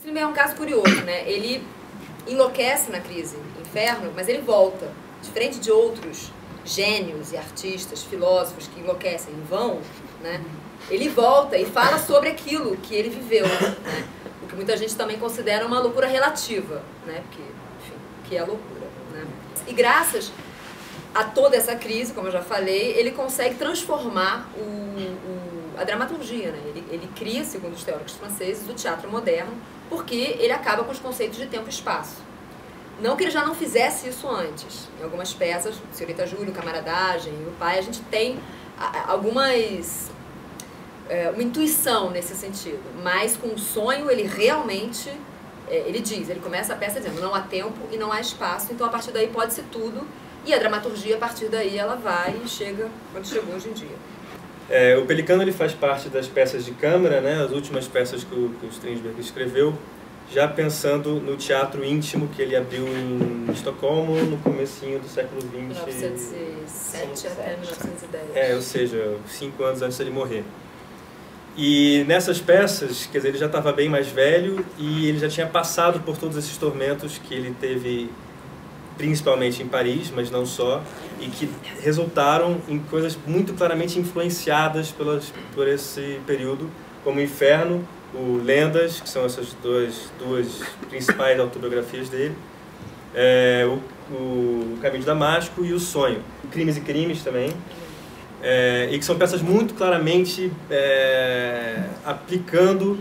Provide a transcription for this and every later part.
Strindberg é um caso curioso, né? Ele enlouquece na crise Inferno, mas ele volta. Diferente de outros gênios e artistas, filósofos que enlouquecem em vão, né? Ele volta e fala sobre aquilo que ele viveu, né? O que muita gente também considera uma loucura relativa, né? Porque, enfim, o que é loucura, né? E graças a toda essa crise, como eu já falei, ele consegue transformar a dramaturgia, né? Ele cria, segundo os teóricos franceses, o teatro moderno, porque ele acaba com os conceitos de tempo e espaço. Não que ele já não fizesse isso antes. Em algumas peças, Senhorita Júlia, Camaradagem e o Pai, a gente tem uma intuição nesse sentido. Mas com o sonho, ele realmente, ele começa a peça dizendo, não há tempo e não há espaço, então a partir daí pode-se tudo, e a dramaturgia, a partir daí, ela vai e chega onde chegou hoje em dia. O Pelicano ele faz parte das peças de câmara, né, as últimas peças que o Strindberg escreveu, já pensando no teatro íntimo que ele abriu em Estocolmo no comecinho do século XX. 1907 até 1910. Ou seja, 5 anos antes dele morrer. E nessas peças, quer dizer, ele já estava bem mais velho e ele já tinha passado por todos esses tormentos que ele teve, principalmente em Paris, mas não só, e que resultaram em coisas muito claramente influenciadas por esse período, como o Inferno, o Lendas, que são essas duas principais autobiografias dele, o Caminho de Damasco e o Sonho. Crimes e Crimes também, e que são peças muito claramente aplicando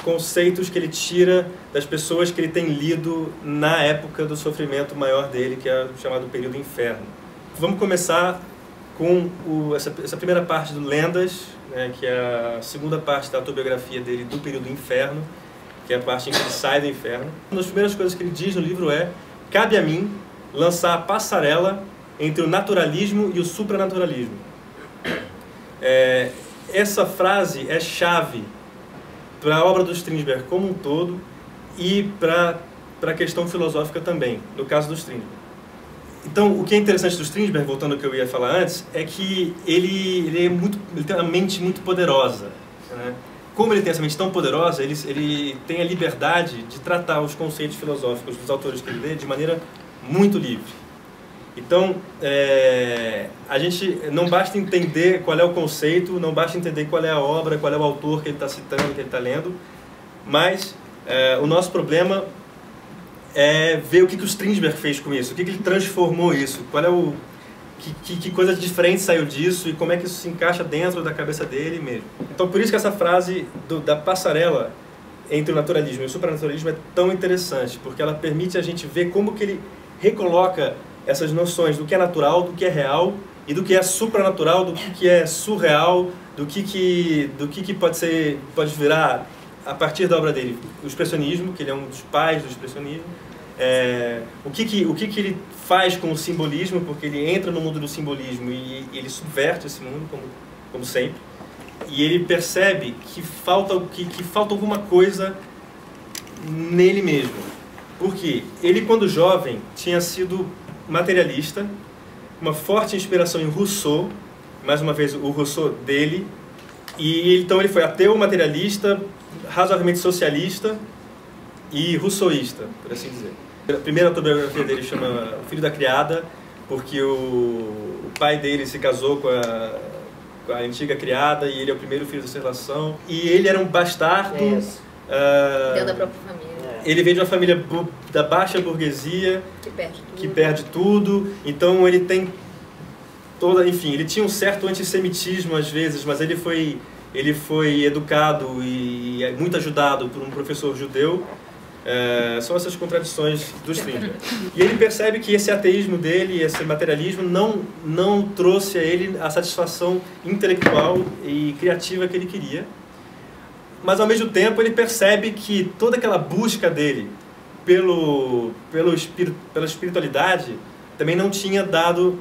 conceitos que ele tira das pessoas que ele tem lido na época do sofrimento maior dele, que é o chamado período Inferno. Vamos começar com essa primeira parte do Lendas, né, que é a segunda parte da autobiografia dele do período Inferno, que é a parte em que ele sai do inferno. Uma das primeiras coisas que ele diz no livro é: cabe a mim lançar a passarela entre o naturalismo e o supranaturalismo. Essa frase é chave para a obra do Strindberg como um todo e para a questão filosófica também, no caso do Strindberg. Então, o que é interessante do Strindberg, voltando ao que eu ia falar antes, é que ele tem uma mente muito poderosa, né? Como ele tem essa mente tão poderosa, ele tem a liberdade de tratar os conceitos filosóficos dos autores que ele lê de maneira muito livre. Então, a gente não basta entender qual é o conceito, não basta entender qual é a obra, qual é o autor que ele está citando, que ele está lendo, mas o nosso problema é ver o que o Strindberg fez com isso, o que ele transformou isso, qual é que coisa diferente saiu disso e como é que isso se encaixa dentro da cabeça dele mesmo. Então, por isso que essa frase da passarela entre o naturalismo e o supranaturalismo é tão interessante, porque ela permite a gente ver como que ele recoloca essas noções do que é natural, do que é real e do que é supranatural, do que é surreal, do que pode virar a partir da obra dele, o expressionismo, que ele é um dos pais do expressionismo, o que ele faz com o simbolismo, porque ele entra no mundo do simbolismo e ele subverte esse mundo, como sempre, e ele percebe que falta alguma coisa nele mesmo. Porque ele, quando jovem, tinha sido materialista, uma forte inspiração em Rousseau, mais uma vez o Rousseau dele, e então ele foi ateu, materialista, razoavelmente socialista e rousseauista, por assim dizer. A primeira autobiografia dele chama O Filho da Criada, porque o pai dele se casou com a antiga criada e ele é o primeiro filho dessa relação. E ele era um bastardo. Dentro da própria família. Ele veio de uma família da baixa burguesia, que perde tudo. Então ele tem enfim, ele tinha um certo antissemitismo às vezes, mas ele foi educado e muito ajudado por um professor judeu. São essas contradições do Strindberg. E ele percebe que esse ateísmo dele, esse materialismo, não trouxe a ele a satisfação intelectual e criativa que ele queria. Mas, ao mesmo tempo, ele percebe que toda aquela busca dele pela espiritualidade também não tinha dado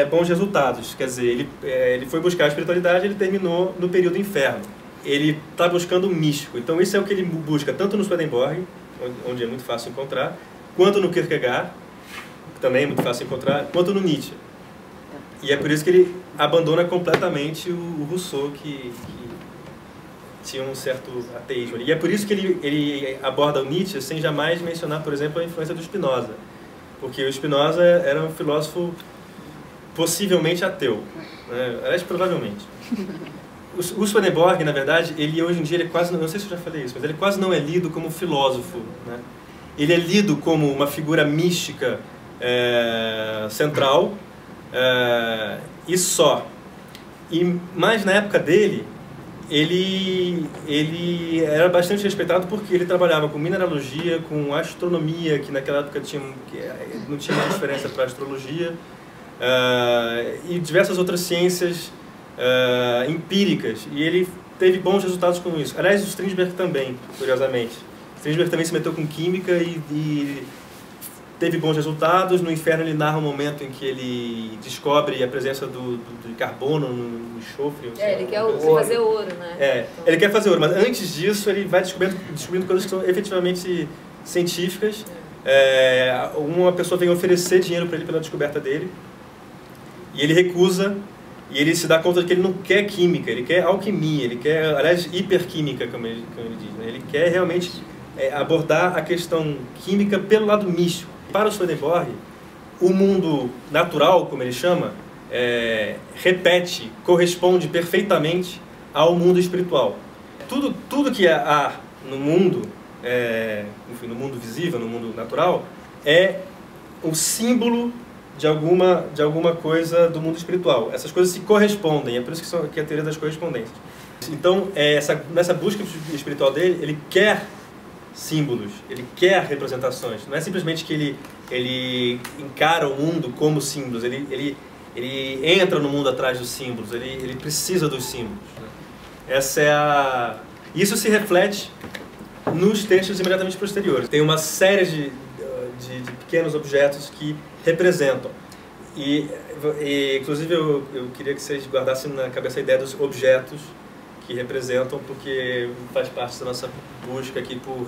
bons resultados. Quer dizer, ele foi buscar a espiritualidade e ele terminou no período Inferno. Ele está buscando o místico. Então, isso é o que ele busca tanto no Swedenborg, onde é muito fácil encontrar, quanto no Kierkegaard, que também é muito fácil encontrar, quanto no Nietzsche. E é por isso que ele abandona completamente o Rousseau, que tinha um certo ateísmo ali. E é por isso que ele aborda o Nietzsche sem jamais mencionar, por exemplo, a influência do Spinoza. Porque o Spinoza era um filósofo possivelmente ateu, né? Aliás, provavelmente. O Swedenborg, na verdade, ele hoje em dia, ele quase, não sei se eu já falei isso, mas ele quase não é lido como filósofo, né? Ele é lido como uma figura mística central e só. Mas na época dele, ele era bastante respeitado porque ele trabalhava com mineralogia, com astronomia, que naquela época não tinha mais diferença para astrologia, e diversas outras ciências empíricas, e ele teve bons resultados com isso. Aliás, o Strindberg também, curiosamente. O Strindberg também se meteu com química e teve bons resultados. No Inferno ele narra um momento em que ele descobre a presença de carbono no enxofre. Ele quer fazer ouro, né? Então... ele quer fazer ouro, mas antes disso ele vai descobrindo coisas que são efetivamente científicas. Uma pessoa vem oferecer dinheiro para ele pela descoberta dele, e ele recusa. E ele se dá conta de que ele não quer química, ele quer alquimia, ele quer, aliás, hiperquímica, como ele diz, né? Ele quer realmente abordar a questão química pelo lado místico. Para o Swedenborg, o mundo natural, como ele chama, corresponde perfeitamente ao mundo espiritual. Tudo que há no mundo, enfim, no mundo visível, no mundo natural, é o símbolo de alguma coisa do mundo espiritual. Essas coisas se correspondem, é por isso que é a teoria das correspondências. Então, nessa busca espiritual dele, ele quer símbolos, ele quer representações. Não é simplesmente que ele encara o mundo como símbolos, ele entra no mundo atrás dos símbolos, ele precisa dos símbolos, né? Isso se reflete nos textos imediatamente posteriores. Tem uma série de pequenos objetos que representam. E inclusive, eu queria que vocês guardassem na cabeça a ideia dos objetos que representam, porque faz parte da nossa busca aqui por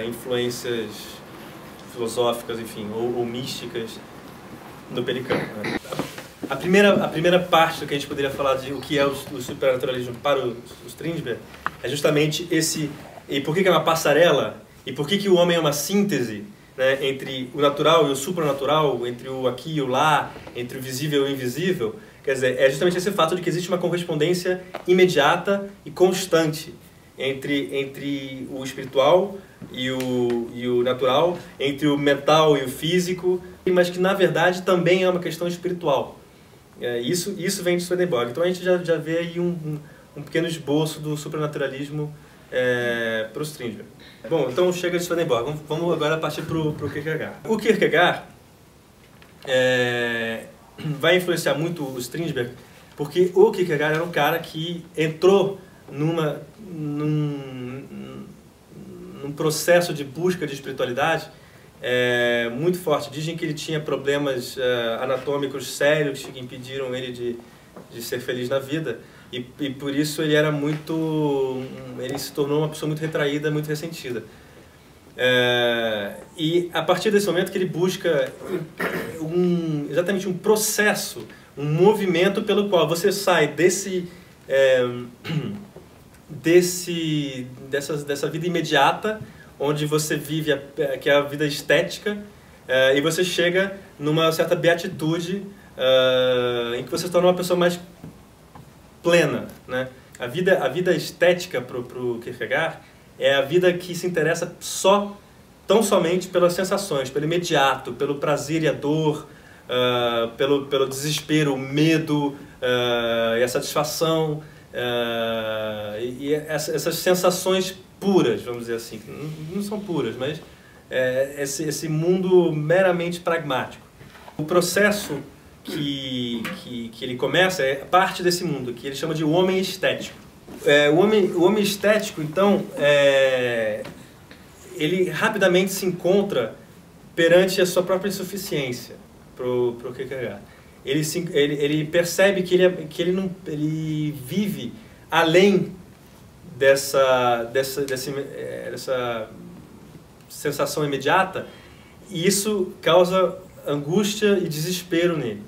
influências filosóficas, enfim, ou místicas no Pelicano, né? A primeira parte do que a gente poderia falar de o que é o supernaturalismo para o Strindberg é justamente e por que é uma passarela, e por que o homem é uma síntese, né, entre o natural e o supranatural, entre o aqui e o lá, entre o visível e o invisível. Quer dizer, é justamente esse fato de que existe uma correspondência imediata e constante entre o espiritual e o natural, entre o mental e o físico, mas que na verdade também é uma questão espiritual. Isso vem de Swedenborg. Então a gente já vê aí um pequeno esboço do supranaturalismo para o Strindberg. Bom, então chega de Swedenborg. Vamos agora partir para o Kierkegaard. O Kierkegaard vai influenciar muito o Strindberg, porque o Kierkegaard era um cara que entrou num processo de busca de espiritualidade muito forte. Dizem que ele tinha problemas anatômicos sérios que impediram ele de ser feliz na vida, e por isso ele se tornou uma pessoa muito retraída, muito ressentida. E a partir desse momento que ele busca exatamente um processo, um movimento pelo qual você sai dessa vida imediata, onde você vive, que é a vida estética, e você chega numa certa beatitude, em que você se torna uma pessoa mais plena, né? A vida estética para o Kierkegaard é a vida que se interessa tão somente pelas sensações, pelo imediato, pelo prazer e a dor, pelo desespero, o medo e a satisfação, e essas sensações puras, vamos dizer assim. Não são puras, mas esse mundo meramente pragmático. O processo que ele começa é parte desse mundo, que ele chama de o homem estético. O homem estético, então, ele rapidamente se encontra perante a sua própria insuficiência pro Kierkegaard. Ele percebe que ele vive além dessa sensação imediata, e isso causa angústia e desespero nele.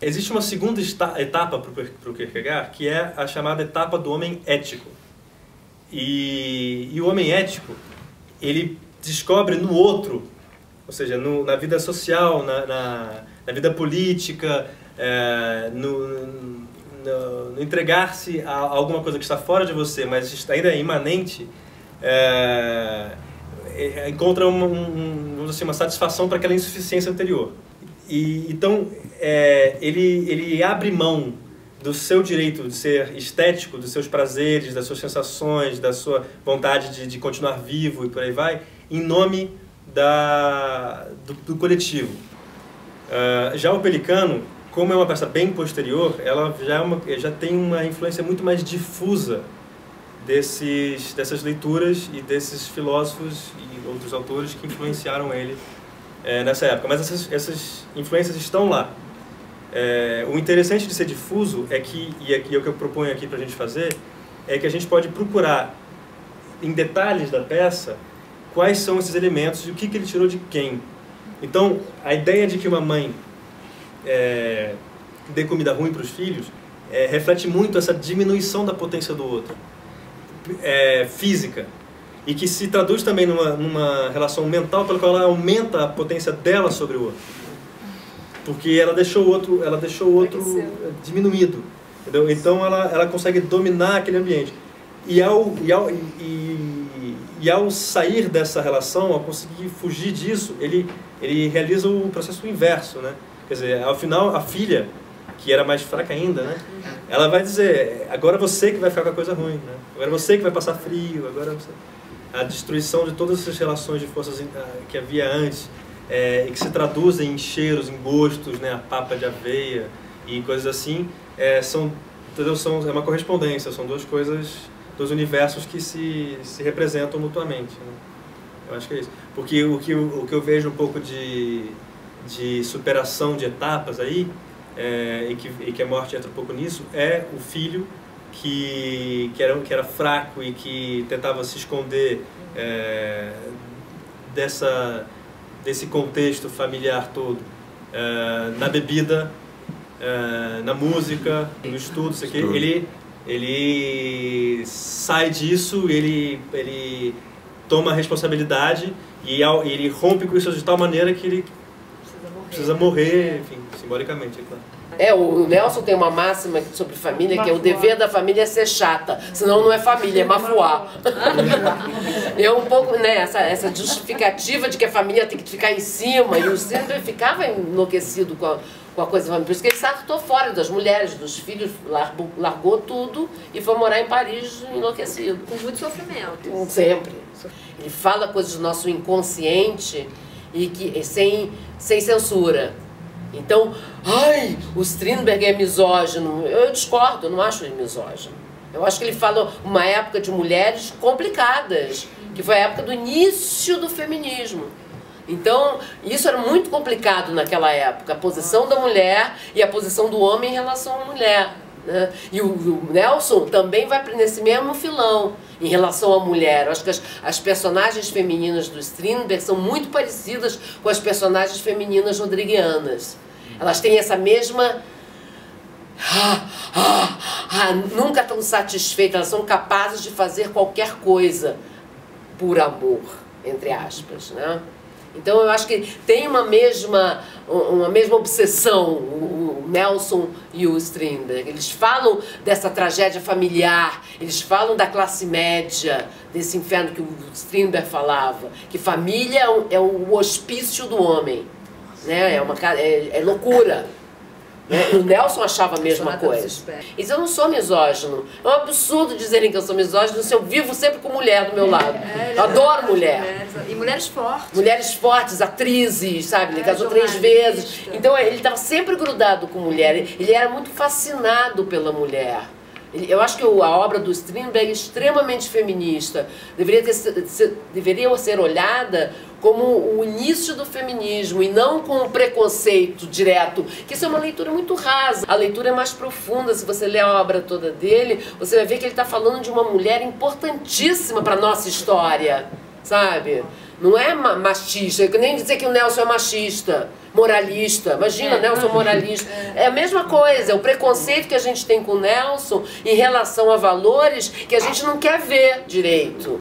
Existe uma segunda etapa para o Kierkegaard, que é a chamada etapa do homem ético. E o homem ético, ele descobre no outro, ou seja, na vida social, na vida política, no entregar-se a alguma coisa que está fora de você, mas ainda é imanente, encontra vamos dizer assim, uma satisfação para aquela insuficiência anterior. Então, ele abre mão do seu direito de ser estético, dos seus prazeres, das suas sensações, da sua vontade de continuar vivo e por aí vai, em nome do coletivo. Já o Pelicano, como é uma peça bem posterior, ela já tem uma influência muito mais difusa dessas leituras e desses filósofos e outros autores que influenciaram ele nessa época. Mas essas influências estão lá. O interessante de ser difuso é que, e é o que eu proponho aqui para a gente fazer, é que a gente pode procurar em detalhes da peça quais são esses elementos e o que ele tirou de quem. Então, a ideia de que uma mãe dê comida ruim para os filhos reflete muito essa diminuição da potência do outro, física, e que se traduz também numa relação mental pela qual ela aumenta a potência dela sobre o outro. Porque ela deixou o outro diminuído, entendeu? Então ela consegue dominar aquele ambiente. E ao sair dessa relação, ao conseguir fugir disso, ele realiza o processo inverso, né? Quer dizer, ao final, a filha, que era mais fraca ainda, né? Ela vai dizer, agora você que vai ficar com a coisa ruim, né? Agora você que vai passar frio, agora você... A destruição de todas essas relações de forças que havia antes, e que se traduzem em cheiros, em gostos, né? A papa de aveia e coisas assim, é uma correspondência, são duas coisas, dois universos que se representam mutuamente, né? Eu acho que é isso. Porque o que eu vejo um pouco de superação de etapas aí, e que a morte entra um pouco nisso, é o filho que era fraco e que tentava se esconder desse contexto familiar todo, na bebida, na música, no estudo, isso aqui. Ele sai disso, ele toma a responsabilidade e ele rompe com isso de tal maneira que ele precisa morrer, enfim, simbolicamente, é claro. O Nelson tem uma máxima sobre família, que é o dever da família é ser chata, senão não é família, é mafuá. É um pouco, né, essa justificativa de que a família tem que ficar em cima, e o Strindberg ficava enlouquecido com a coisa da família. Por isso que ele saltou fora das mulheres, dos filhos, largou tudo e foi morar em Paris enlouquecido. Com muito sofrimento. Sempre. Ele fala coisas do nosso inconsciente e que sem censura. Então, o Strindberg é misógino. Eu discordo, eu não acho ele misógino. Eu acho que ele fala uma época de mulheres complicadas, que foi a época do início do feminismo. Então, isso era muito complicado naquela época, a posição da mulher e a posição do homem em relação à mulher, né? E o Nelson também vai nesse mesmo filão em relação à mulher. Eu acho que as personagens femininas do Strindberg são muito parecidas com as personagens femininas rodriguianas. Elas têm essa mesma... nunca estão satisfeitas, elas são capazes de fazer qualquer coisa por amor, entre aspas, né? Então eu acho que tem uma mesma obsessão, o Nelson e o Strindberg. Eles falam dessa tragédia familiar, eles falam da classe média, desse inferno que o Strindberg falava, que família é o hospício do homem, né? É loucura. O Nelson achava a mesma coisa. Isso, eu não sou misógino. É um absurdo dizerem que eu sou misógino se eu vivo sempre com mulher do meu lado. Eu adoro mulher. E mulheres fortes. Mulheres fortes, atrizes, sabe? Ele casou 3 vezes. Então ele estava sempre grudado com mulher. Ele era muito fascinado pela mulher. Eu acho que a obra do Strindberg é extremamente feminista. Deveria ser olhada como o início do feminismo e não com o preconceito direto, que isso é uma leitura muito rasa. A leitura é mais profunda. Se você ler a obra toda dele, você vai ver que ele está falando de uma mulher importantíssima para a nossa história, sabe? Não é machista, eu nem dizer que o Nelson é machista. moralista. Imagina, Nelson moralista. É a mesma coisa, o preconceito que a gente tem com o Nelson em relação a valores que a gente não quer ver direito.